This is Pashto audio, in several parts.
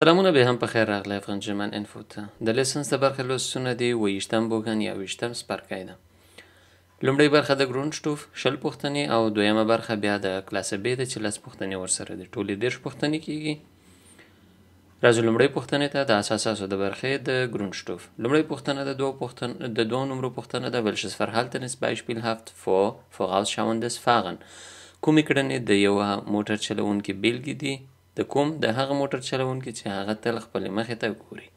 سلامونه به هم په خیر راغلی افغان انفو ته د لیسنس د برخې لوستونه دي 28م بوګن یا 28م څپرکی ده. لومړۍ برخه د ګرونډشټوف 20 پوښتنې او دویمه برخه بیا د کلاسه ب ده چې 10 پوښتنې ورسره دي. ټولې 10 پوښتنې کیږي. راځو لومړۍ پوښتنې ته د اساساتو د برخې د ګرونډشټوف. لومړۍ پوښتنه د دوه نمرو پوښتنه ده. welches Verhalten ist beispielhaft vor vorausschauendes Fahren؟ کومې کړنې د یوه موټر چلوونکي بیلګې دي د هغه موټر چلوونکي چې هغه تل خپلې مخې ته ګوري.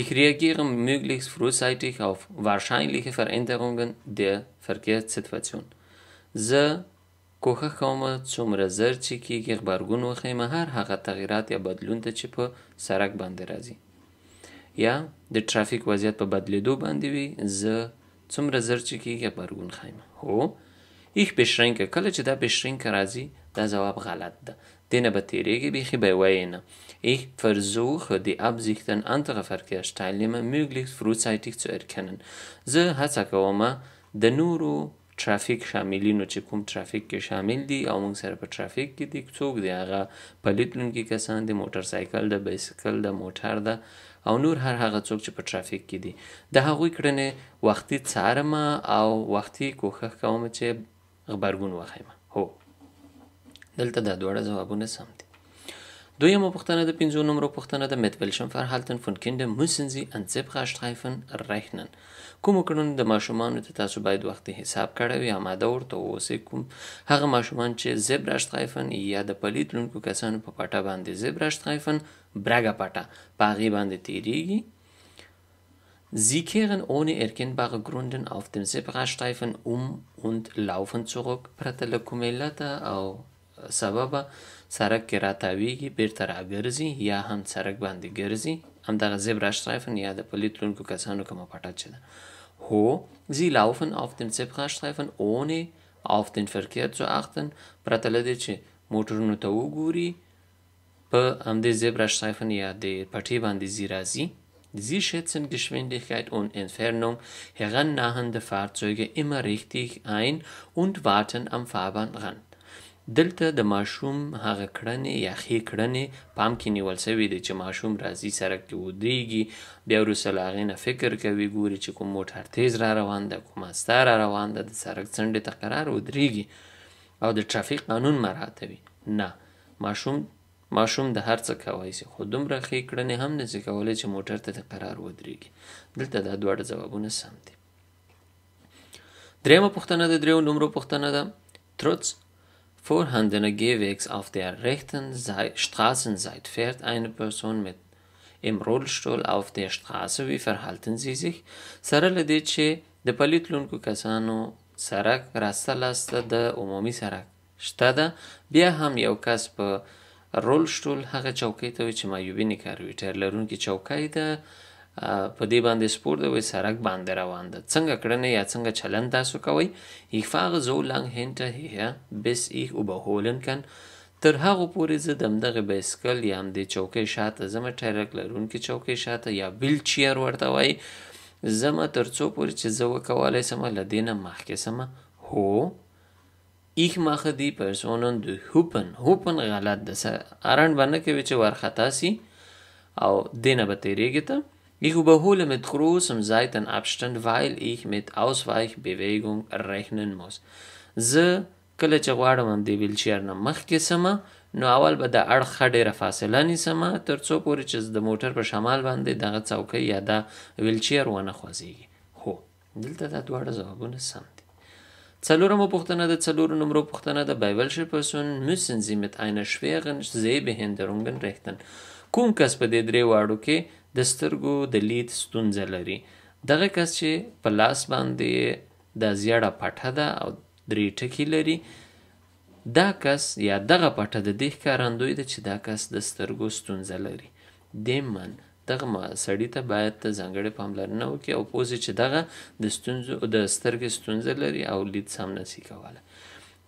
Ich reagiere möglichst frühzeitig auf wahrscheinliche Veränderungen der Verkehrssituation. زه کوښښ کوم څومره زر چې کېږي غبرګون وښیم هر هغه تغییرات یا بدلون ته چې په سړک باندې راځي یا د ترافیک وضعیت په بدلېدو باندې وي زه څومره زر چې کېږي غبرګون ښیم. هو Ich beschränke. کله چې دا beschränke راځي دا ځواب غلط ده. دینه به تیریږي بیخي به وایي نه. Ich versuche die Absichten anderer Verkehrsteilnehmer möglichst frühzeitig zu erkennen. زه هڅه کوم د نورو ترافیک شاملینو چې کوم ترافیک کې شامل دي او موږ سره په ترافیک کې دي څوک دی هغه پلیت لرونکي کسان دي موټر سایکل د بایسکل د موټر ده او نور هر هغه څوک چې په ترافیک کې دي د هغوی کړنې وختي څارم او وختي کوښښ کوم چې غبرګون وښیم. هو دلته دا دواړه ځوابونه سم دي. دویمه پوښتنه د 5 نمرو پوښتنه ده. mit welchem Verhalten von Kindern müssen Sie an Zebrastreifen rechnen؟ کومو کړنو د ماشومانو ته تاسو باید وختي حساب کړی وي اماده ورته واوسئ. کوم هغه ماشومان چې زبراشترایفن یا د پلیت لرونکو کسانو په پټه باندې زبراشترایفن برګه پټه په هغې باندې تیریږي. Sie kehren ohne erkennbare Gründe auf dem Zebrastreifen und laufen zurück. پرته له کومې علته او سببه سړک کې راتاویږي بیرته راګرځي یا هم سړک باندې ګرځي همدغه زبراشترایفن یا د پلیت لرونکو کسانو کومه پټه چې ده. هو Sie laufen auf dem Zebrastreifen ohne auf den Verkehr zu achten. پرته له دې چې موټرونو ته وګوري په همدې زبراشترایفن یا د پټې باندې زی راځي. Sie schätzen Geschwindigkeit und Entfernung herannahender Fahrzeuge immer richtig ein und warten am Fahrbahnrand. دلته د ماشوم هغه کړنې یا ښې کړنې پام کې نیول سوي دي چې ماشوم راځي سړک کې ودرېږي بیا وروسته له هغې نه فکر کوي ګوري چې کوم موټر تیز را روان ده کوم استا را روان ده د سړک څنډې ته قرار ودرېږي او د ترافیک قانون مراعاتوي. نه ماشوم د هر څه کولی شي خو دومره ښې کړنې هم نشي کولی چې موټر ته د قرار ودرېږي. دلته دا دواړه ځوابونه سم دي. دریمه پوښتنه د 3 نمرو پوښتنه ده. Trotz vorhandener Gehwegs auf der rechten Straßenseite fährt eine Person mit im Rollstuhl auf der Straße. Wie verhalten Sie sich؟ سره له دې چې د پلیت لرونکو کسانو سړک راسته لاسته د عمومي سړک شته ده بیا هم یو کس په رولشټول هغه چوکۍ ته وي چې معیوبینې کاروي ټایر لرونکي چوکۍ ده په دې باندې سپور ده وي سړک باندې روان ده. څنګه کړنې یا څنګه چلند تاسو کوئ؟ Ich fahre so lang hinterher bis ich überholen kann. تر هغو پورې زه د همدغې بایسکل یا همدې چوکۍ شاته ځمه ټایرک لرونکي چوکۍ شاته یا ویل چیر ورته وایي ځمه تر څو پورې چې زه وکولی سمه له دې نه مخکې سمه. هو Ich mache die Personen durch Hupen غلط ده ارنډ به نه کوي چې وارخطا سي او دې نه به تیریږي ته. Ich überhole mit großem Seitenabstand, weil ich mit Ausweichbewegung rechnen muss. زه کله چې غواړم همدې ویلچیر نه مخکې سمه نو اول به د اړخه ډېره فاصله نیسمه تر څو پورې چې د موټر په شمال باندې دغه څوکۍ یا دا ویلچیر ونه خوځېږي. هو دلته دا دواړه ځوابونه سم دي. څلورمه پوښتنه د 4 نمرو پوښتنه ده. Bei welcher Person müssen Sie mit einer schweren Sehbehinderung rechnen؟ کوم کس په دې درې واړو کې د سترګو د لید ستونزه لري؟ دغه کس چې په لاس باندې د زیړه پټه ده او 3 ټکي لري دا کس یا دغه پټه د دې ښکارندوی ده چې دا کس د سترګو ستونزه لري. دیمن دغه سړي ته باید ته ځانګړې پاملرنه وکړي او پوه شي چې دغه د سترګې ستونزه لري او لید سم نشي کولی.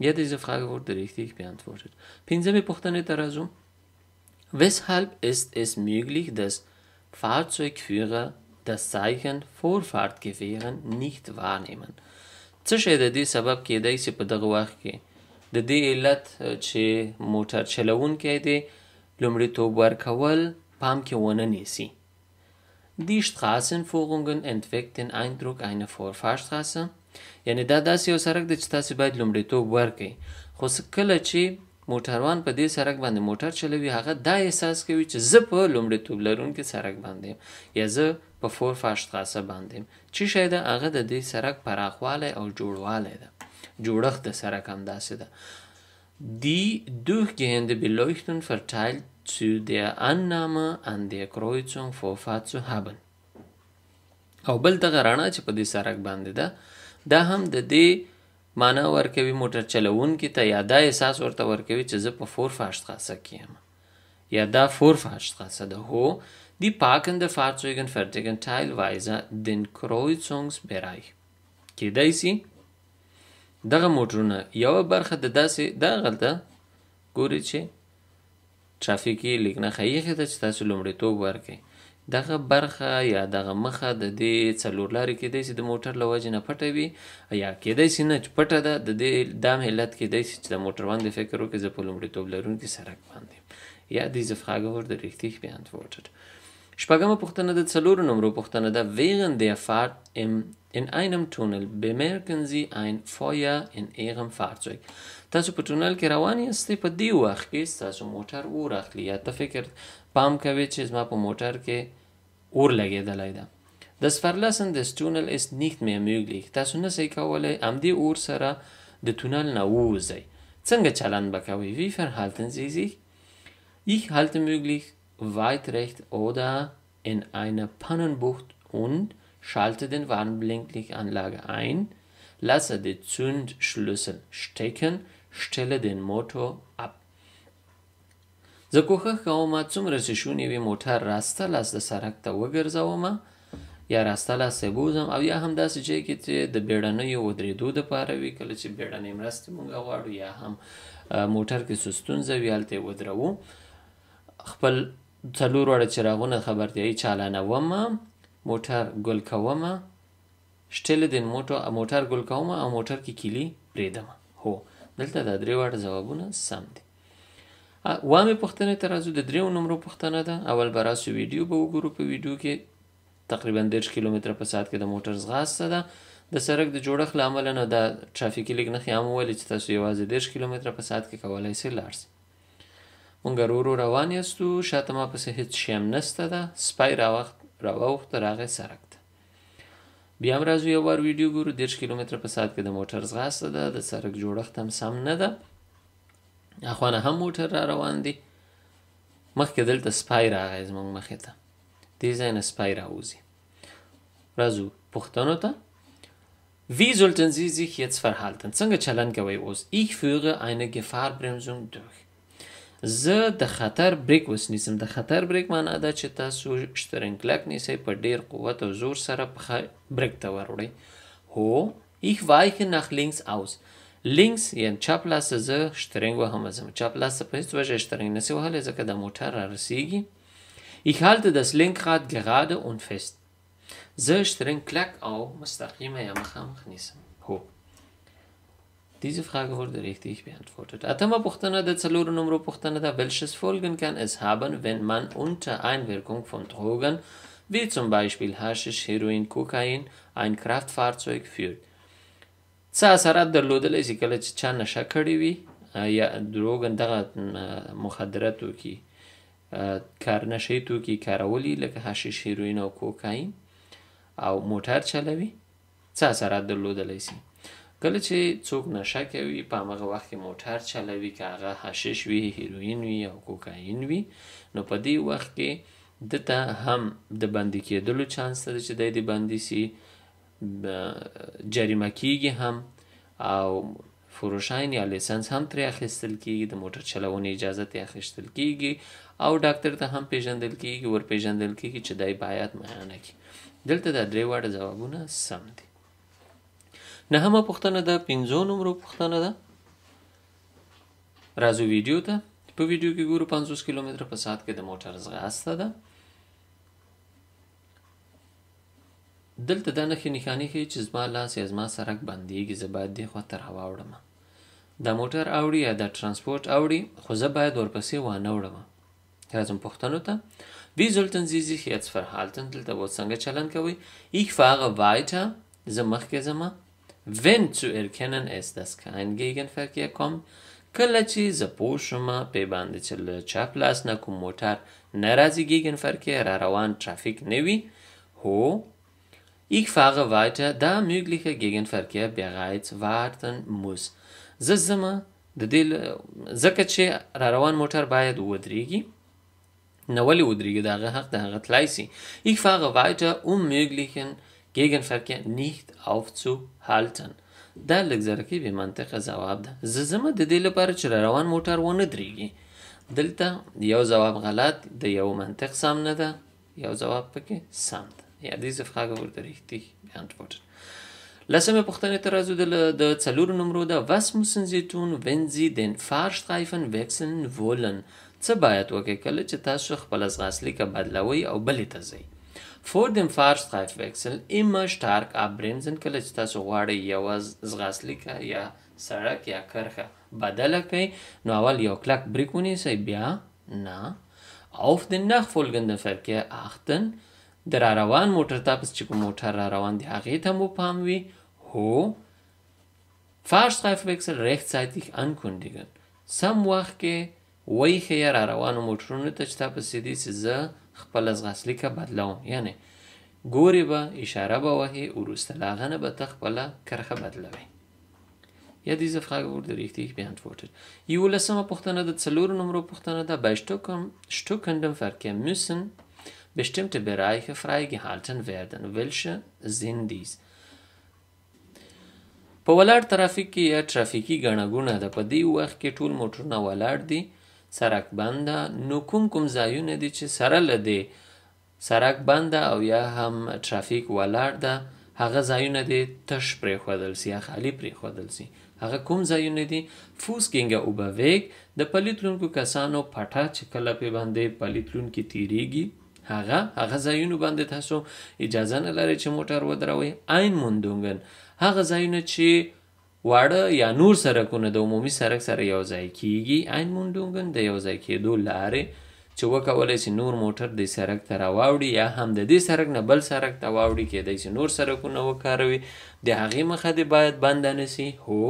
Ja, diese Frage wurde richtig beantwortet. پنځمې پوښتنې ته راځو. Weshalb ist es möglich, dass Fahrzeugführer das Zeichen Vorfahrtgewähren nicht wahrnehmen؟ څه شی د دې سبب کېدی چې په دغه وخت کې د دې علت چې موټر چلوونکی دی لومړیتوب ورکول پام کې ونه نیسي. Die Straßenführungen entweckt den Eindruck einer Vorfahrstraße. یعنی دا داسې یو سړک دی چې تاسې باید لومړیتوب ورکړئ. خو کله چې موټروان په دې سړک باندې موټر چلوي هغه دا احساس کوي چې زه په لومړیتوب لرونکي سړک باندې یم یا زه په فورفاشتراسه باندې یم. چې شی ده هغه د دې سړک پراخوالی او جوړوالی ده. جوړښت د سړک همداسې ده. Die durchgehende Beleuchtung verteilt zu der Annahme an der Kreuzung Vorfahrt zu haben. او بل دغه رڼا چې په دې سړک باندې ده دا هم د دې معنا ورکوي موټر چلوونکي ته یا دا احساس ورته ورکوي چې زه په فورفاشتراسه کې یم یا دا فورفاشتراسه ده. هو die parkende Fahrzeuge verdecken teilweise den Kreuzungsbereich. کیدای سي دغه موټرونه یوه برخه د داسې دغلته ګوري چې ترافیکي لیک نښه ایښې ده چې تاسو لومړیتوب ورکړئ. دغه برخه یا دغه مخه د دې څلور لارې کیدای سي د موټر له وجې نه پټه وي یا کیدای سي نه چې پټه ده. د دې دا هم علت کیدای سي چې د موټروان د فکر وکړي زه په لومړیتوب لرونکي سړک باندې یم. Ja, diese Frage wurde richtig beantwortet. شپږمه پوښتنه د څلورو نمرو پوښتنه ده. Während der Fahrt in einem Tunnel bemerken Sie ein Feuer in Ihrem Fahrzeug. تاسو په ټونل کې روان یاستئ په دې وخت کې ستاسو موټر اور اخلي یا ته فکر پام کوي چې زما په موټر کې اور لګېدلی ده. Das Verlassen des Tunnels ist nicht mehr möglich. تاسو نسئ کولی همدې اور سره د تونل نه ووځئ. څنګه چلند به کوئ؟ Wie verhalten Sie sich? Ich halte möglichst weit rechts oder in einer Pannenbucht und schalte den Warnblinklichtanlage ein, lasse die Zündschlüssel stecken, stelle den Motor ab. زه کوښښ کوم څومره چې شونې وي موټر راسته لاس د سړک ته وګرځوم یا راسته لاس یې بوځم او یا هم داسې ځای کې چې د بیړنیو ودرېدو دپاره وي کله چې بیړنۍ مرستې مونږ غواړو یا هم موټر کې څه ستونزه وي هلته یې ودروو. خپل څلور واړه چراغونه خبرتیایي چالانوم، موټر ګل کوم، شټل دین موټر ګل کوم او موټر کې کیلي پرېږدم. هو دلته دا درې واړه ځوابونه سم دي. وامې پوښتنې ته راځو. د دریو نمرو پوښتنه ده. اول به راسو ویډیو به وګورو. په ویډیو کې تقریبا 30 کیلومتره په ساعت کې د موټر ځغاسته ده. د سړک د جوړښت له امله نه دا ترافیکي لیک نښې هم وویلې چې تاسو یوازې 30 کیلومتره په ساعت کې کولی سئ لاړ سئ. مونږ ورو روان یاستو. شاته ما پسې هېڅ شی هم نسته ده. سپی راواوښته راغی سړک ته. بیا هم راځو یو وار ویډیو ګورو. 30 کیلومتره په ساعت کې د موټر ځغاسته ده. د سړک جوړښت هم سم نه ده. اخوانه هم موټر را روان دی. مخکې دلته سپی راغی زموږ مخې ته. دې ځای نه سپی راوځي. راځو پوښتنو ته. Wie sollten Sie sich jetzt verhalten? څنګه چلند کوئ اوس؟ Ich führe eine Gefahrbremsung durch. زه د خطر بریک اوس نیسم. د خطر بریک معنا ده چې تاسو شترنګ کلک نیسئ په ډیر قوت او زور سره پښه بریک ته وروړئ. هو ich weiche nach links aus. links یعنې چپ لاسه زه شترنګ وهم. زه چپ لاسه په هېڅ وجه شترنګ نسي وهلی ځکه دا موټر را رسیږي. Ich halte das Lenkrad gerade und fest. زه شترنګ کلک او مستقیمه یا مخامخ نیسم. هو Diese Frage wurde richtig beantwortet. Atama Puchtana der Zalur Numero Puchtana da welches Folgen kann es haben, wenn man unter Einwirkung von Drogen, wie zum Beispiel Haschisch, Heroin, Kokain, ein Kraftfahrzeug führt. څه اثرات درلودلی شي کله چې چا نشه کړې وي یا دروغن دغه مخدره توکي نشهیي توکي کارولي لکه حشیش، هیروین او کوکاین او موټر چلوي. څه اثرات درلودلی شي کله چې څوک نشه کوي په همغه وخت کې موټر چلوي که هغه حشیش وي، هیروین وي او کوکاین وي نو په دې وخت کې دته هم د بندي کېدلو چانس ده چې دی د بندي سي، جریمه کیږي هم او فروشاین یا لیسنس هم ترې اخیستل کیږي، د موټر چلونې اجازه ترې اخیستل کیږي او ډاکټر ته هم پیژندل کیږي، ور پیژندل کیږي چې دی باید معاینه کړي. دلته دا درې واړه ځوابونه سم دي. نهمه پوښتنه ده 5 نمرو پوښتنه ده. راځو ویډیو ته. په ویډیو کې ګورو 50 کیلومتره په ساعت کې د موټر ځغاسته ده. دلته دا نښې نښانې ښیي چې زما لاس یا زما سړک بندېږي، زه باید دې خوا ته راواوړم. دا موټر اوړي یا دا ترانسپورټ اوړي خو زه باید ورپسې وانه وړم. راځم پوښتنو ته. Wie sollten Sie sich jetzt verhalten? دلته به څنګه چلند کوئ. Ich fahre weiter. زه مخکې ځمه. Wenn zu erkennen ist, dass kein Gegenverkehr kommt. کله چې زه پوه شمه پې باندې چې له چپ لاس نه کوم موټر نه راځي Gegenverkehr را روان ترافیک نه وي. هو. Ich fahre weiter, da möglicher Gegenverkehr bereits warten muss. زه ځمه د دې ځکه چې را روان موټر باید ودرېږي. نه ولې ودرېږي؟ د هغه حق د هغه تلای سي. Ich fahre weiter, möglichen Gegenverkehr nicht aufzuhalten. دا لږ ذره کې بې منطقه ځواب ده. زه ځمه د دې لپاره چې را روان موټر ونه درېږي. دلته یو ځواب غلط، د یو منطق سم نه ده، یو ځواب پکې سم ده. Ja, diese Frage wurde richtig beantwortet. Lasseme پوښتنې ته راځو. د 4 نمرو ده. Was müssen Sie tun, wenn Sie den Fahrstreifen wechseln wollen? څه باید وکړئ کله چې تاسو خپله ځغاسلیکه بدلوئ او بلې ته ځئ. Vor dem Fahrstreifwechsel immer stark abbremsen. کله چې تاسو غواړئ یوه ځغاسلیکه یا سړک یا کرښه بدله کړئ نو اول یو کلک بریک ونیسئ، بیا نه. Auf den nachfolgenden Verkehr achten. د را روان موټر ته پس چې کوم موټر را روان دی هغې ته مو پام وي. هو. Fahrstreifwechsel rechtzeitig ankündigen. سم وخت کې وایښیه را روانو موټرونو ته چې تا پسې دي چې زه خپله ځغاسلیکه بدلوم. یعنې ګورې به اشاره به وهې، وروسته له هغه نه به ته خپله کرښه بدلوې. Ja, diese Frage wurde richtig beantwortet. 11. پوښتنه د 4 نمرو پوښتنه ده. Bei stockendem Verkehr müssen bestimmte Bereiche freigehalten werden. Welche sind dies? په ولاړ ترافیک کې یا ترافیکي ګڼه ګوڼه ده. په دې وخت کې ټول موټرونه ولاړ دي، سړک بنده. نو کوم ځایونه دي چې سره له دې سړک بنده او یا هم ترافیک ولاړ ده هغه ځایونه دې تش پرېښودل سي یا خالي پرېښودل سي. هغه کوم ځایونه دي؟ Fußgänger Überweg. د پلي تلونکو کسانو پټه چې کله پې باندې پلي تلونکي تېرېږي هغه ځایونو باندې تاسو اجازه نه لرئ چې موټر ودروئ. Einmundungen. هغه ځایونه چې واړه یا نور سړکونه د عمومي سړک سره یو ځای کیږي. Einmundungen د یو ځای کېدو لارې چې وکولی سي نور موټر دې سړک ته راواوړي یا هم د دې سړک نه بل سړک ته واوړي، کېدی سي نور سړکونه وکاروي. د هغې مخه دې باید بنده نه سي. هو.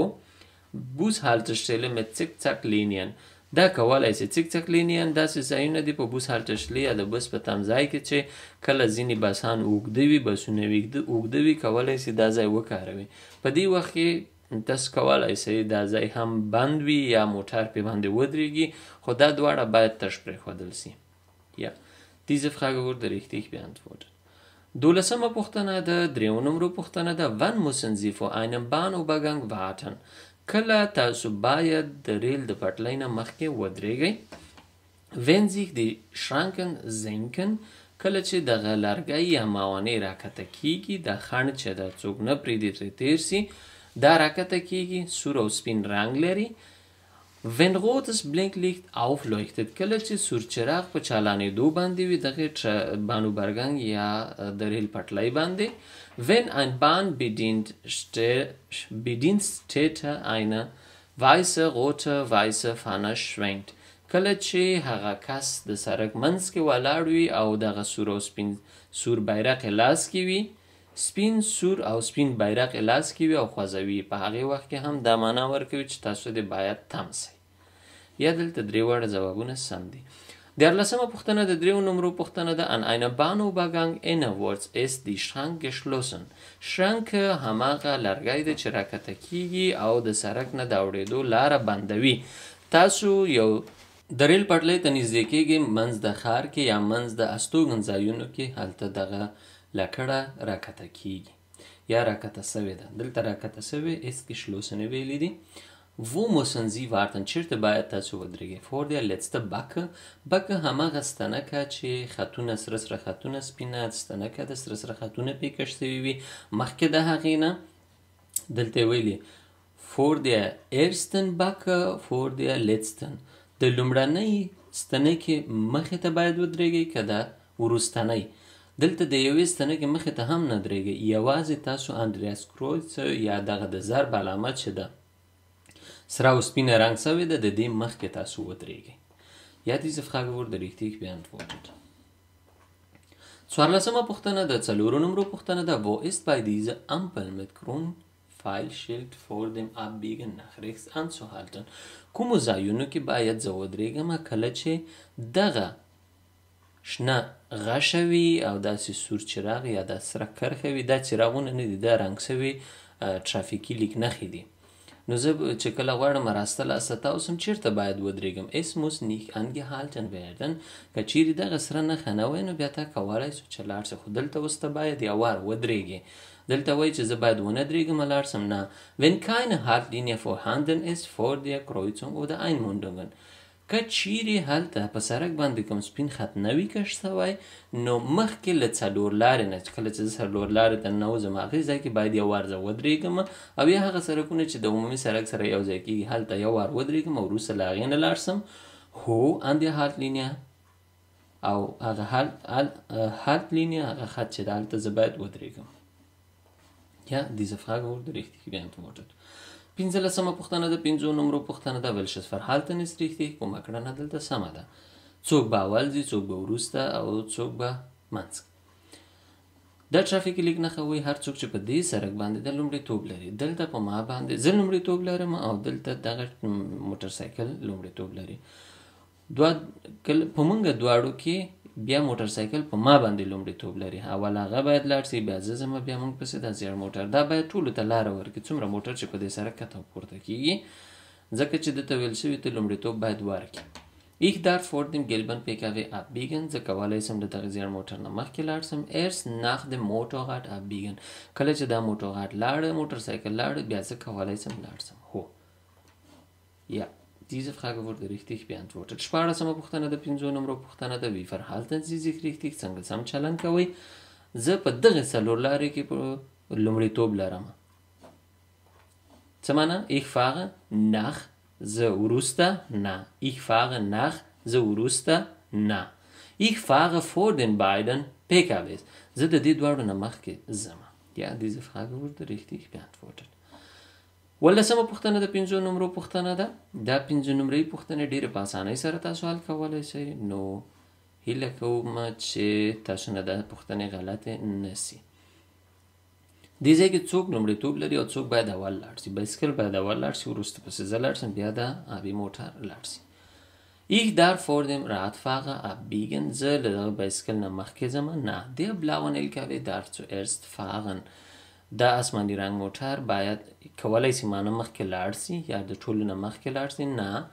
Bushaltestelle mit Zickzack-Linien. دا کولی سي Zickzack-Linien داسې ځایونه دي په بوس هالټشلې یا د بس په تمځای کې چې کله ځینې بسان اوږده وي، بسونه اوږده وي، کولی سي دا ځای وکاروي. په دې وخت کې تاسو کولی سئ دا ځای هم بند وي یا موټر پې باندې ودرېږي، خو دا دواړه باید تش پرېښودل سي. Ja, diese Frage wurde richtig beantwortet. 12. پوښتنه د 3 نمرو پوښتنه ده. Wann müssen Sie vor einem Bahnübergang warten? کله تاسو باید د ریل د پټلۍ نه مخکې ودرېږئ. Wenn sich die Schranken senken. کله چې دغه لرګی یا موانع راکته کیږي، دا خنډ چې دا څوک نه پرېږدي ترې تېر سي دا راکته کیږي، سور او سپین رنګ لري. Wenn rotes Blinklicht aufleuchtet. کله چې سور چراغ په چالانېدو باندې وي دغې بانوبرګنګ یا د ریل پټلۍ باندې. Wenn ein Bahnbediensteter eine weiße, rote, weiße Fahne schwenkt. کله چې هغه کس د سړک منځ کې ولاړ وي او دغه سور او سپین سور بیرق یې لاس کې وي، سپین سور او سپین بیرق یې لاس کې وي او خوځوي، په هغې وخت کې هم دا معنا ورکوي چې تاسو دې باید تم سئ. یا دلته 3 واړه ځوابونه سم دي. 14. پوښتنه د 3 نمرو پوښتنه ده. An einem Bahnübergang innerorts ist die Schrank geschlossen. شرنکه هماغه لرګی دی چې راکته کیږي او د سړک نه د اوړېدو لاره بندوي. تاسو یو د ریل پټلۍ ته نږدې کېږئ منځ د ښار کې یا منځ د استوګن ځایونو کې، هلته دغه لکړه راکته کیږي یا راکته سوې ده. دلته راکته سوې ist geschlossen ویلي دي. Wo müssen Sie warten? چیرته باید تاسو ودرېږئ؟ Vor der letzte Backe. Backe هماغه ستنکه چې خطونه سره سره خطونه سپینه ستنکه ده، سره سره خطونه پې کش سوي وي مخکې د هغې نه. دلته یې ویلي vor der ersten Backe, vor der letzten. د لومړنۍ ستنکې مخې ته باید ودرېږئ که د وروستنۍ. دلته د یوې ستنکې مخې ته هم نه درېږئ، یوازې تاسو اندریاس کرویڅ یا دغه د ضرب علامه چې ده سره او سپینه رنګ سوې ده د دې مخکې تاسو ودرېږئ. Ja, diese Frage wurde richtig beantwortet. 14. پوښتنه د 4 نمبر پوښتنه ده. Wo ist bei dieser Ampel mit grün Pfeilschild vor dem Abbiegen nach rechts anzuhalten؟ کومو ځایونو کې باید زه ودرېږم کله چې دغه شنه غشه وي او داسې سور چراغ یا د سره کرښه وي. دا چراغونه نه دي، دا رنګ سوي ترافیکي لیک نښې دي. نو زه چې کله غواړم راستل تاوسم چیرته باید ودرېږم؟ Es muss nicht angehalten werden. که چیرې دغه سره نښه نه وای نو بیا تا کولی سو چې لاړ سې، خو دلته اوس ته باید یو وار ودرېږې. دلته وایي چې زه باید ونه درېږم لاړ سم. نه. Wenn keine Haltlinie vorhanden ist vor der Kreuzung oder Einmündungen. که چیرې هلته په سړک باندې کوم سپین خط نه وي کش سوی نو مخکې له څلور لارې نه کله چې زه څلور لارې ته ننوځم هغې ځای کې باید یو وار زه ودرېږم او یا هغه سړکونه چې د عمومي سړک سره یو ځای کېږي هلته یو وار ودرېږم او وروسته له هغې نه لاړ سم. هو an der Haltlinie او هغه Haltlinie هغه خط چې د هلته زه باید ودرېږم. Ja, diese Frage wurde richtig beantwortet. 15. پوښتنه ده. 5 نمبر پوښتنه ده. Welches Verhalten ist richtig؟ کومه کړنه دلته سمه ده؟ څوک به اول ځي، څوک به وروسته او څوک به منځ. دا ترافیکي لیک نښه وایي هر څوک چې په دې سړک باندې د لومړیتوب لري. دلته په ما باندې زه لومړیتوب لرم او دلته دغه موټرسایکل لومړیتوب لري. په موږ دواړو کې بیا موټرسایکل په ما باندې لومړیتوب لري. اول هغه باید لاړ شي، بیا زه ځم، بیا موږ پسې دا زیړ موټر. دا باید ټولو ته لاره ورکړي څومره موټر چې په دې سړک کښته او پورته کېږي، ځکه چې دته ویل شوي ته لومړیتوب باید ورکړي. Ich darf vor dem gelben PKW abbiegen. زه کولی سم د دغه زیړ موټر نه مخکې لاړ سم. Erst nach dem Motorrad abbiegen. کله چې دا موټرغاټ لاړه، موټرسایکل لاړه، بیا زه کولی سم لاړ سم. هو. Ja. Diese Frage wurde richtig beantwortet. 14. پوښتنه ده. 5 نمبر پوښتنه ده. Wie verhalten Sie sich richtig؟ څنګه سم چلند کوئ؟ زه په دغه څلور لارې کې په لومړیتوب لرم. څه معنی؟ Ich fahre nach زه وروسته نه. Ich fahre nach زه وروسته نه. Ich fahre vor den beiden PKWs. زه د دې دواړو نه مخکې ځم. Ja, diese Frage wurde richtig beantwortet. 15. پوښتنه د 5 نمبر پوښتنه ده. دا 5 نمبرې پوښتنې ډېرې په اسانۍ سره تاسو حل کولی شئ. نو هیله کوم چې تاسو نه دا پوښتنې غلطې نه سي. دې ځای کې څوک لومړیتوب لري او څوک باید اول لاړ شي. بایسکل باید اول لاړ شي، وروسته پسې زه لاړ شم، بیا د ابي موټر لاړ شي. Ich darf vor dem Radfahrer abbiegen. زه له دغه بایسکل نه مخکې ځم. نه. Der blauen LKW darf zuerst fahren. دا آسماني رنګ موټر باید کولی شي مانه مخکې لاړ شي یا د ټولو نه مخکې لاړ شي. نه.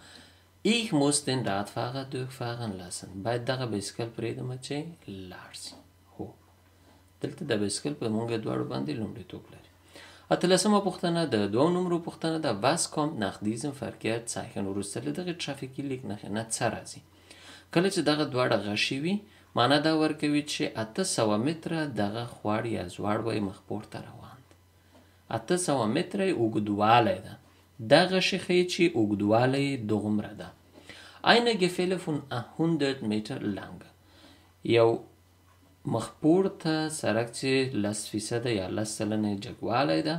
Ich muss den Radfahrer durchfahren lassen. باید دغه بایسکل پرېږدم چې لاړ شي. هو. دلته د بایسکل په موږ دواړو باندې لومړیتوب لري. 18. پوښتنه د 2 نمبر پوښتنه ده. Was kommt nach diesem Verkehrszeichen؟ وروسته له دغه ترافیکي لیک نښې نه څه راځي؟ کله چې دغه دواړه غشي وي معنا دا ورکوي چې 800 متره دغه خوړ یا زوړ وی مخ پورته روان دی. 800 متره اوږدوالی ده. دا غشي ښیي چې اوږدوالی دومره ده. Eine Gefälle von 100 Meter lang. یو مخ پورته سړک چې 10% یا 10% جګوالی ده.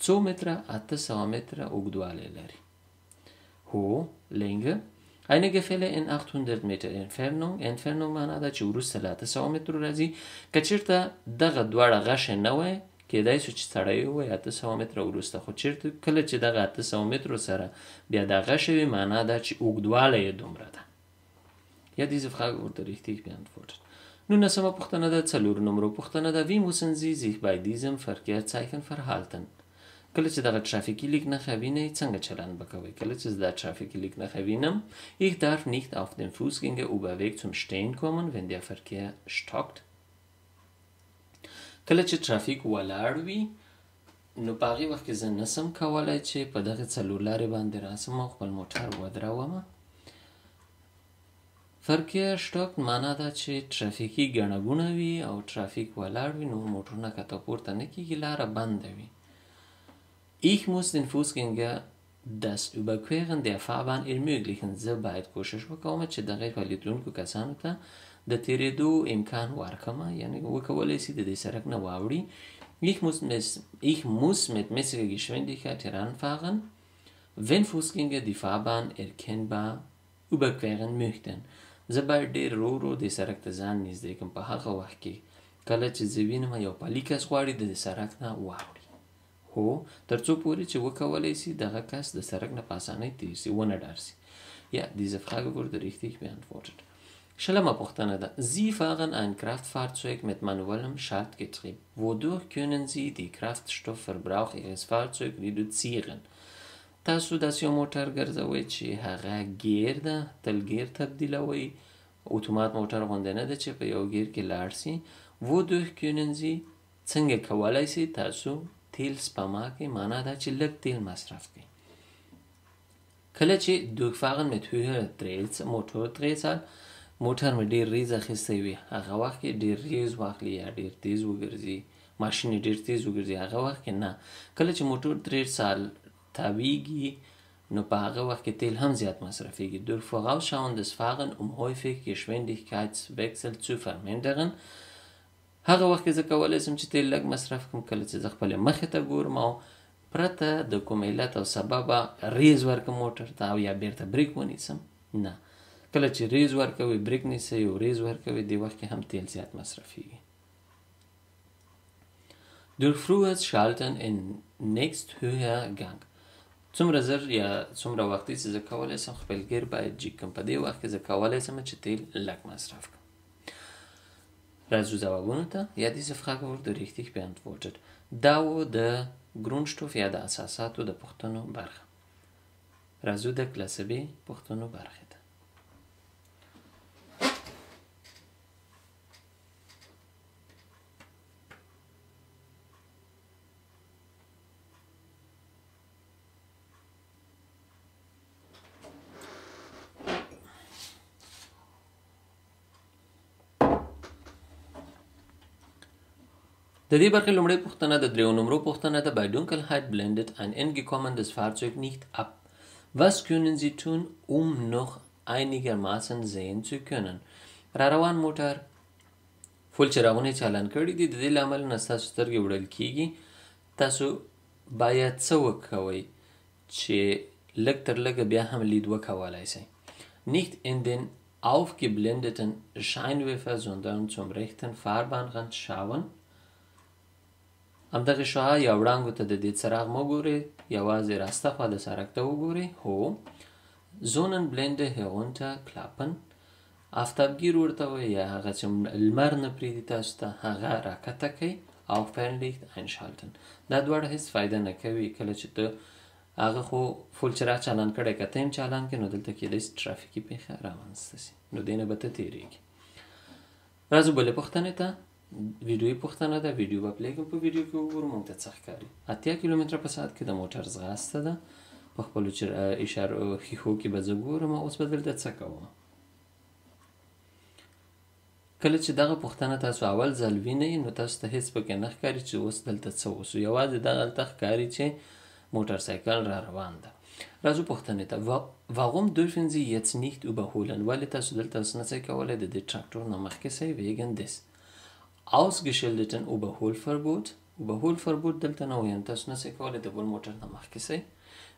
څو متره؟ 800 متره اوږدوالی لري. هو Länge. Eine Gefälle in 800 Meter Entfernung. Entfernung معنا ده چې وروسته له 800 مترو راځي. که چېرته دغه دواړه غشې نه وای کېدای شو چې سړی ووایي 800 متره وروسته، خو چېرته کله چې دغه 800 مترو سره بیا دا غشې وي معنا ده چې اوږدوالی یې دومره ده. Ja, diese Frage wurde richtig beantwortet. 19. پوښتنه ده. 4 نمبر پوښتنه ده. Wie müssen Sie sich bei diesem Verkehrszeichen verhalten؟ کله چې دغه ترافیکي لیک نښه وینئ څنګه چلند به کوئ؟ کله چې دا ترافیکي لیک نښه وینم. Ich darf nicht auf den Fußgängerüberweg zum Stehen kommen, wenn der Verkehr stockt. کله چې ترافیک ولاړ وي نو په هغې وخت کې زه نسم کولی چې په دغې څلور لارې باندې راسم او خپل موټر ودرومه. Verkehr stockt معنا ده چې ترافیکي ګڼه ګوڼه وي او ترافیک ولاړ وي نو موټرونه کته پورته نه کېږي، لاره بنده وي. Ich muss den Fußgänger das Überqueren der Fahrbahn ermöglichen. زه باید کوشش وکوم چې دغه پلیدونکو کسانو ته د تېرېدو امکان ورکړم، یعنې وکولی شي د دې سړک نه واوړي. Ich muss mit mäßiger Geschwindigkeit heranfahren, wenn Fußgänger die Fahrbahn erkennbar überqueren möchten. زه باید ډېر ورو ورو د سړک ته ځان نږدې کړم په هغه وخت کې کله چې زه وینم یو پلی کس غواړي د سړک نه واوړي. هو تر څو پورې چې وکولی سي دغه کس د سړک نه په اسانۍ تېر سي ونه ډار سي. Ja, diese Frage wurde richtig beantwortet. Schlimmer Pochtener da. Sie fahren ein Kraftfahrzeug mit manuellem Schaltgetriebe. Wodurch können Sie die Kraftstoffverbrauch Ihres Fahrzeugs reduzieren? تاسو داسې یو موټر ګرځوئ چې هغه ګیر ده تل ګیر تبدیلوئ اتومات موټر غوندې نه ده چې په یو ګیر کې لاړ سي. Wodurch können Sie څنګه کولی سي تاسو تیل سپما کړئ معنا دا چې لږ تیل مصرف کړئ. کله چې durchfahren mit höherer Motordrehzahl موټر مې ډېر ریز اخیستی وي هغه وخت کې ډېر ریز واخلي یا ډېر تیز وګرځي ماشین یې ډېر تیز وګرځي هغه وخت کې نه. کله چې موټر 3 سال تاویږي نو په هغه وخت کې تیل هم زیات مصرفیږي. Durch vorausschauendes Fahren häufig Geschwindigkeitswechsel zu vermindern. هغه وخت کې زه کولی شم چې تیل لږ مصرف کړم کله چې زه خپلې مخې ته ګورم او پرته د کوم علت او سببه ریز ورکړم موټر ته او یا بیرته بریک ونیسم نه. کله چې ریز ورکوي بریک نیسئ او ریز ورکوي دې وخت کې هم تیل زیات مصرفیږي. Durch frühes Schalten in nächsthöher Gang. څومره زر یا څومره وختي چې زه کولی شم خپل ګیر باید جیګ کړم په دې وخت کې زه کولی شم چې تیل لږ مصرف کړم. راځو ځوابونو ته. Ja, diese Frage wurde richtig beantwortet. دا و د ګرونډشټوف یا د اساساتو د پوښتنو برخه. راځو د کلاسه B پوښتنو برخې ته. د دې برخې لومړۍ پوښتنه د 3 نمرو پوښتنه ده. Bei Dunkelheit blendet ein entgekommenes Fahrzeug nicht ab. Was können Sie tun, um noch einigermaßen sehen zu können? را روان موټر فول چراغونه یې چالان کړي دي د دې له امله نه ستاسو سترګې وړل کېږي. تاسو باید څه وکوئ چې لږ تر لږه بیا هم لید وکولی شئ. Nicht in den aufgeblendeten Scheinwerfer sondern zum rechten Fahrbahnrand schauen. همدغه شعاع یا وړانګو ته د دې څراغ مه ګورئ یوازې راسته خوا د سړک ته وګورئ. هو Sonnenblende herunterklappen. آفتابګیر ورته وایي یا هغه چې لمر نه پرېږدي تاسو ته هغه راکښته کړئ او Fernlicht einschalten. دا دواړه هېڅ فایده نه کوي. کله چې ته هغه خو فول چراغ چالان کړی که ته هم چالان کړې نو دلته کېدای شي ټرافیکي پېښه رامنځته شي نو دې نه به ته تېرېږي. راځو بلې پوښتنې ته. ویډیویي پوښتنه ده. ویډیو به پلی کړم په ویډیو کې وګورو موږ ته څه ښکاري. 80 کیلومتره په ساعت کې د موټر ځغاسته ده. په خپلو اشارو ښیښو کې به زه ګورم اوس به دلته څه کوم. کله چې دغه پوښتنه تاسو اول ځل وینئ نو تاسو ته هېڅ پکې نه ښکاري چې اوس دلته څه وسو یوازې دغلته ښکاري چې موټر سایکل را روان ده. راځو پوښتنې ته. Warum dürfen Sie jetzt nicht überholen? ولې تاسو دلته اوس نه شئ کولی د دې ټراکټور نه مخکې شئ wegen des ausgeschilderten Überholverbot. Überholverbot دلته نه وایم تاسو نه شئ کولی د بل موټر نه مخکې شئ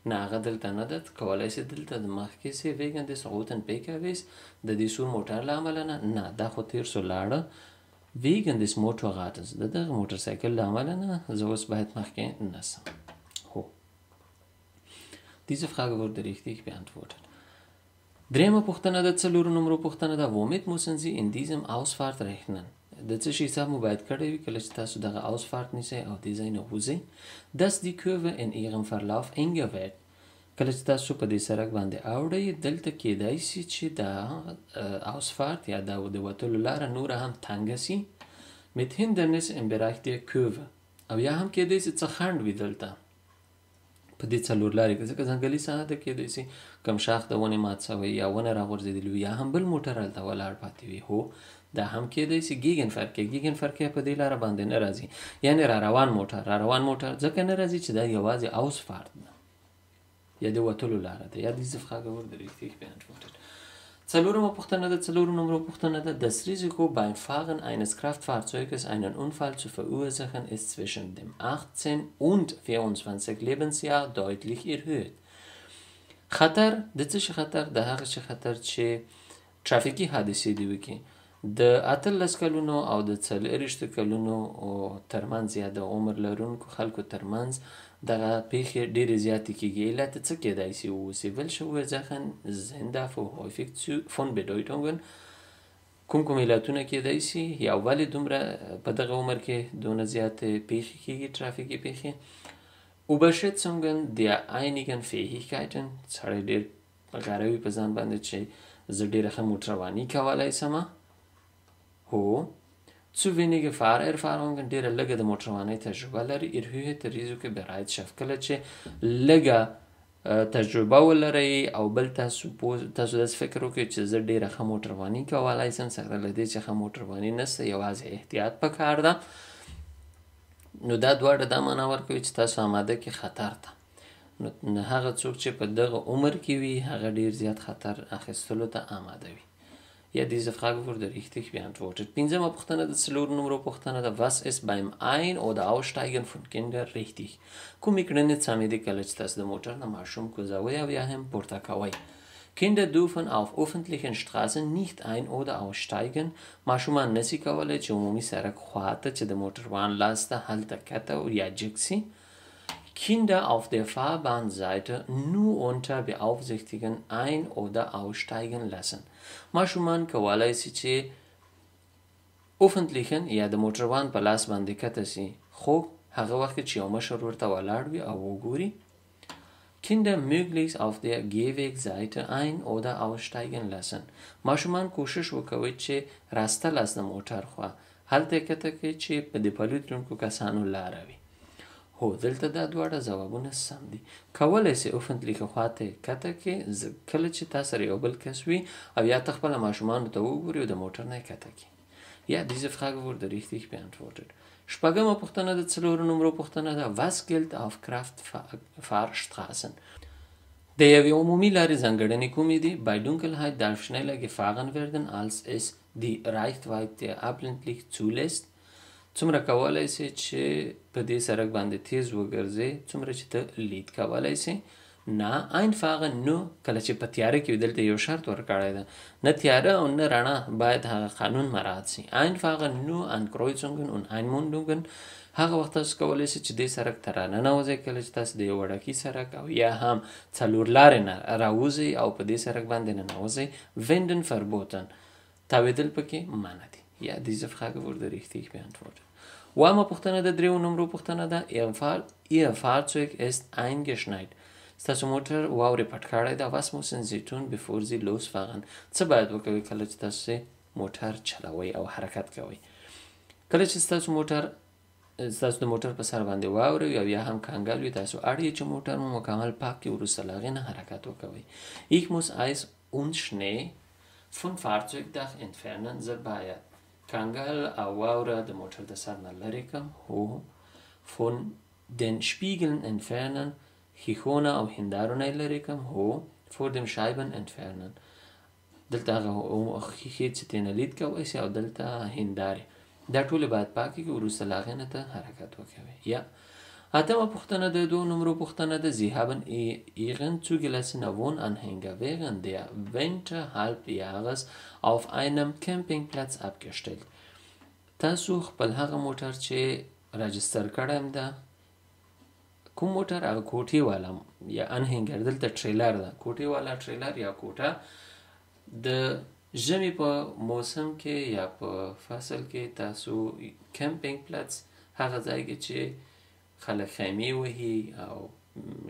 نه هغه دلته نه ده کولی شئ دلته د مخکې شئ wegen des roten PKWs د دې سور موټر له امله نه دا خو تېر سو لاړه wegen des Motorrades د دغه موټر سایکل له امله نه زه اوس باید مخکې نه شم. هو Diese Frage wurde richtig beantwortet. Dritte پوښتنه ده 4 نمرو پوښتنه ده. Womit müssen Sie in diesem Ausfahrt rechnen? د څه شي حساب مو باید کړی وي کله چې تاسو دغه Ausfahrt نیسئ او دې ځای نه وځئ. Dass die Kurve in ihrem Verlauf enger wird. کله چې تاسو په دې سړک باندې اوړئ دلته کېدای شي چې دا Ausfahrt یا د وتلو لاره نوره هم تنګه شي. Mit Hindernis im Bereich der Kurve. او یا هم کېدای شي څه خنډ وي دلته په دې څلور لارې کې ځکه ځنګلي ساحه ده کېدای شي کوم شاخ د ونې مات شوی یا ونه راغورځېدلي وي یا هم بل موټر هلته ولاړ پاتې وي. هو دا هم کېدای شي ګیګنفرکې په دې لاره باندې نه راځي یعنې را روان موټر ځکه نه راځي چې دا یوازې Ausfahrt ده یا د وتلو لاره ده. یا diese Frage wurde richtig beantwortet. 4 پوښتنه ده 4 نمرو پوښتنه ده. Das Risiko beim Fahren eines Kraftfahrzeuges einen Unfall zu verursachen ist zwischen dem 18 und 24 Lebensjahr deutlich erhöht. خطر د څه شي خطر؟ د هغه شي خطر چې ترافیکي حادثې دې وکړي. د 18 کلونو او د 40 کلونو ترمنځ یا د عمر لرونکو خلکو ترمنځ دغه پیښې ډېرې زیاتې کېږي. علت څه کېدای شي؟ Sie will verursachen sind dafür häufig von Bedeutungen. کوم علتونه کېدای شي یا ولې دومره په دغه عمر کې دونه زیاتې پیښې کېږي، ترافیکي پیښې؟ Überschätzungen der einigen Fähigkeiten. سړی ډېر غاروي په ځان باندې چې زه ډېره ښه موټرواني کولی شمه. هو. Zu wenige Fahrerfahrungen. ډېره لږه د موټروانۍ تجربه لري. Erhöhte Risikobereitschaft. کله چې لږه تجربه ولرئ او بل تاسو داسې فکر وکړئ چې زه ډېره ښه موټرواني کولی شم، سره له دې چې ښه موټرواني نشته، یوازې احتیاط پکار ده، نو دا دواړه دا معنا ورکوي چې تاسو آماده کې خطر ته. نو هغه څوک چې په دغه عمر کې وي هغه ډېر زیات خطر اخیستلو ته آماده وي. Ja, diese Frage wurde richtig beantwortet. 5. پوښتنه د 4 نمبر پوښتنه ده. Was ist beim Ein- oder Aussteigen von Kindern richtig؟ کومې کړنې سمې دي کله چې تاسو د موټر نه ماشوم کوزوئ او یا هم پورته کوئ؟ Kinder dürfen auf öffentlichen Straßen nicht ein- oder aussteigen. ماشومان نسي کولی چې عمومي سړک خواته چې د موټروان لاس ته هلته کته او یا جګ سي. Kinder auf der Fahrbahnseite nur unter Beaufsichtigung ein- oder aussteigen lassen. ماشومان کولی شي چې öffentlichen یا د موټروان په لاس باندې کته سي، خو هغه وخت چې یو مشر ورته ولاړ وي او وګوري. Kinder möglichst auf der Gehwegseite ein- oder aussteigen lassen. ماشومان کوشش وکوي چې راسته لاس د موټر خوا هلته کته کوي چې په د پلیت دروونکو کسانو لاره وي. هو، دلته دا دواړه ځوابونه سم دي. کولی سي öffentliche خواته کته کې کله چې تا سره یو بل کس وي او یا ته خپله ماشومانو ته وګوري او د موټر نه یې کته کړي. Ja, diese Frage wurde richtig beantwortet. 6. پوښتنه د 4 نمبر پوښتنه ده. Was gilt auf Kraftfahrstraßen؟ د یوې عمومي لارې ځانګړنې کومې دي؟ Bei Dunkelheit darf schneller gefahren werden, als es die Reichweite abblendlich zulässt. څومره کولی سي چې په دې سړک باندې تیز وګرځې څومره چې ته لید کولی سي. نه einfachen nur. کله چې په تیاره کې وي دلته یو شرط ورکړی ده، نه تیاره او نه رڼا، باید هغه قانون مراعات سي. einfachen nur an Kreuzungen und Einmündungen. هغه وخت تاسو کولی سي چې دې سړک ته راننوځئ کله چې تاسو د یو وړوکي سړک او یا هم څلور لارې نه راوځئ او په دې سړک باندې ننوځئ. wenden verboten. تاوېدل پکې منع دي. Ja, diese Frage wurde richtig beantwortet. اوومه پوښتنه د 3 نمبر پوښتنه ده. Ihr Fahrzeug ist eingeschneit. ستاسو موټر واورې پټ کړی ده. Was müssen Sie tun, bevor Sie losfahren؟ څه باید وکوئ کله چې تاسو موټر چلوئ او حرکت کوئ؟ کله چې ستاسو د موټر په سر باندې واورې او یا هم کنګل وي، تاسو اړ چې موټر مو مکمل پاک کړئ، وروسته له هغې نه حرکت وکوئ. Ich muss Eis und Schnee von Fahrzeugdach entfernen. زه باید کنګل او واوره د موټر د سر نه لرې کړم. هو. von den Spiegeln entfernen. ښیښونه او هندارونه یې لرې کړم. هو. vor dem Scheiben entfernen. دلته هغه ښیښې چې ترې نه لید کوی سي او دلته هندارې، دا ټولې باید پاکې کړي، وروسته له هغې نه ته حرکت وکوئ. یا 8. پوښتنه د 2 نمبر پوښتنه ده. Sie haben Ihren zugelassenen Wohnanhänger während der Winterhalbjahres auf einem Campingplatz abgestellt. تاسو خپل هغه موټر چې راجستر کړی ده، کوم موټر؟ هغه کوټې والا یا انهینګر، دلته ټریلر ده، کوټې والا ټریلر یا کوټه د ژمي په موسم کې یا په فصل کې تاسو کمپینګ پلس هغه ځای کې چې خلک خیمې وهي او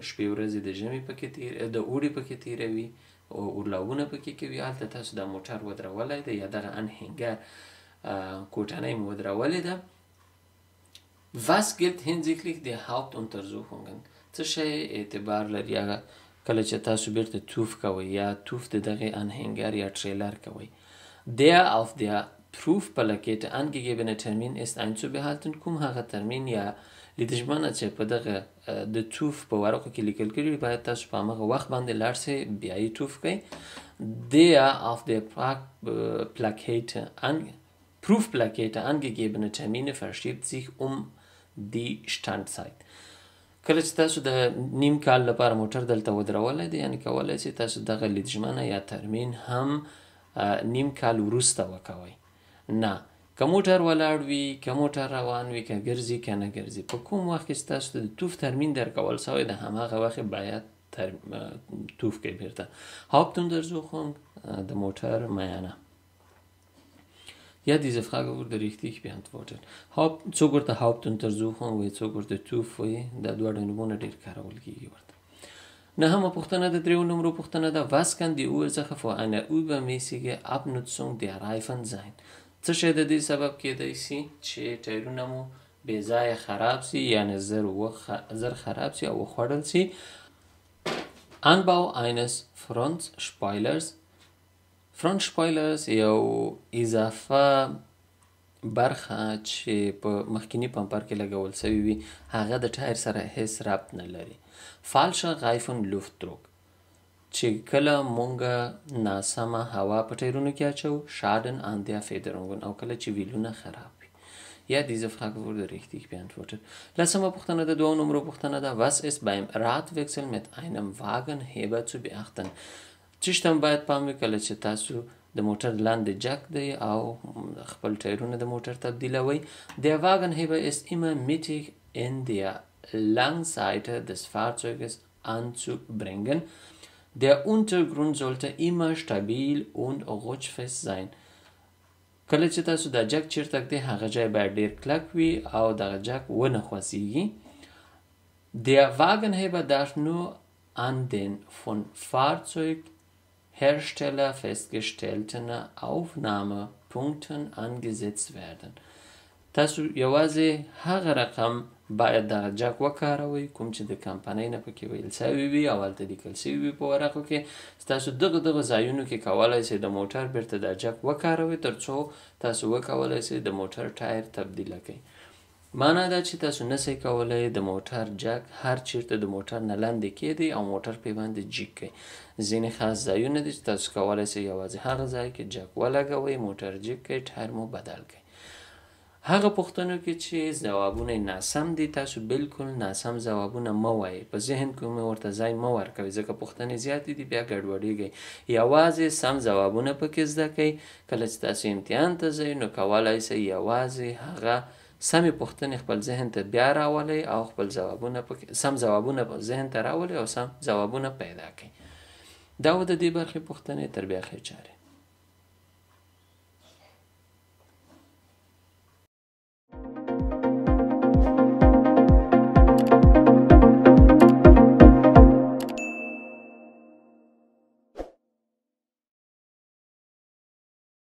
شپې ورځې د ژمي پکې د اوړي پکې تېروي او اورلابونه پکې کوي، هلته تاسو دا موټر ودرولی دی یا دغه انهینګر کوټنۍ مو ودرولی ده. Was gilt hinsichtlich der Hauptuntersuchungen؟ څه شی اعتبار لري هغه کله چې تاسو بیرته توف کوئ یا توف د دغې انهینګر یا ټریلر کوئ؟ Der auf der Prüfplakette angegebene Termin ist einzubehalten. کوم هغه ترمین یا لیدژمنه چې په دغه د توف په ورقو کې لیکل کړي باید تاسو په همغه وخت باندې لاړ شئ بیا یې توف کوئ. Der auf der Prüfplakette angegebene Termine verschiebt sich um die Standzeit. کله چې تاسو د نیم کال لپاره موټر دلته ودرولی دی، یعنې کولی شئ تاسو دغه لیدژمنه یا ترمیم هم نیم کال وروسته وکوئ. نه، که موټر ولاړ وي، که موټر روان وي، که ګرځي که نه ګرځي، په کوم وخت کې چې تاسو ته د توف ترمیم درکول شوی د هماغه وخت باید توف کوي بیرته. Hauptuntersuchung der Motor Mayana. Ja, diese Frage wurde richtig beantwortet. Zugurte Hauptuntersuchung وی zugurte توف وی دا دواړه نومونه ډېر کارول کېږي ورته. نهمه پوښتنه د دریو نمرو پوښتنه ده. Was kann die Ursache für eine übermäßige Abnutzung der Reifen sein? څه شی د دې سبب کېدی شي چې ټایرونه مو بې ځایه خراب سي، یعنې زر خراب سي او وخوړل سي. Anbau eines Frontspoilers. Frontspoilers یو اضافه برخه چې په مخکینی پمپر کې لګول سوی وي هغه د ټایر سره هیڅ ربط نه لري. Falscher Reifenluftdruck چې کله مونږ ناسمه هوا په ټایرونو کې اچو. Schaden an der Federung او کله چې ویلونه خراب وي. Ja, diese Frage wurde richtig beantwortet. لسمه پوښتنه د دوه نمرو پوښتنه ده. Was ist beim Radwechsel mit einem Wagenheber zu beachten? څه شته باید پام وي کله چې تاسو د موټر لاندې جک دی او خپل ټایرونه د موټر تبدیلوئ. Der Wagenheber ist immer mittig in der Langseite des Fahrzeuges anzubringen. Der Untergrund sollte immer stabil und rutschfest sein. کله چې تاسو دا جک چیرته ږدئ هغه ځای باید ډېر کلک وي او دغه جک ونه خوځېږي. Der Wagenheber darf nur an den von Fahrzeughersteller festgestellten Aufnahmepunkten angesetzt werden. تاسو یوازې هغه رقم باید دغه جک وکاروئ کوم چې د کمپنۍ نه پکې ویل سوي وي او هلته لیکل سوي وي په ورقو کې. ستاسو دغه ځایونو کې کولی شئ د موټر بیرته دا جک وکاروئ تر څو تاسو وکولی شئ د موټر ټایر تبدیله کړئ. معنا دا چې تاسو نسئ کولی د موټر جک هر چیرته د موټر نه لاندې کیدئ او موټر پې باندې جیک کړئ. ځینې خاص ځایونه دي چې تاسو کولی شئ یوازې هغه ځای کې جک ولګوئ، موټر جیک کړئ، ټایر مو بدل کړئ. هغه پوښتنو کې چې ځوابونه ناسم دي تاسو بالکل ناسم ځوابونه مه وایئ. په ذهن کې مو ورته ځای مه ورکوئ ځکه پوښتنې زیاتې دي بیا ګډوډېږئ. یوازې سم ځوابونه پکې زده کړئ. کله چې تاسو امتحان ته ځئ نو کولی شئ یوازې هغه سمې پوښتنې خپل ذهن ته بیا راولئ او خپل ځوابونه پکې سم ځوابونه ذهن ته راولئ او سم ځوابونه پیدا کړئ. دا و د دې برخې پوښتنې تر بیا ښې چارې.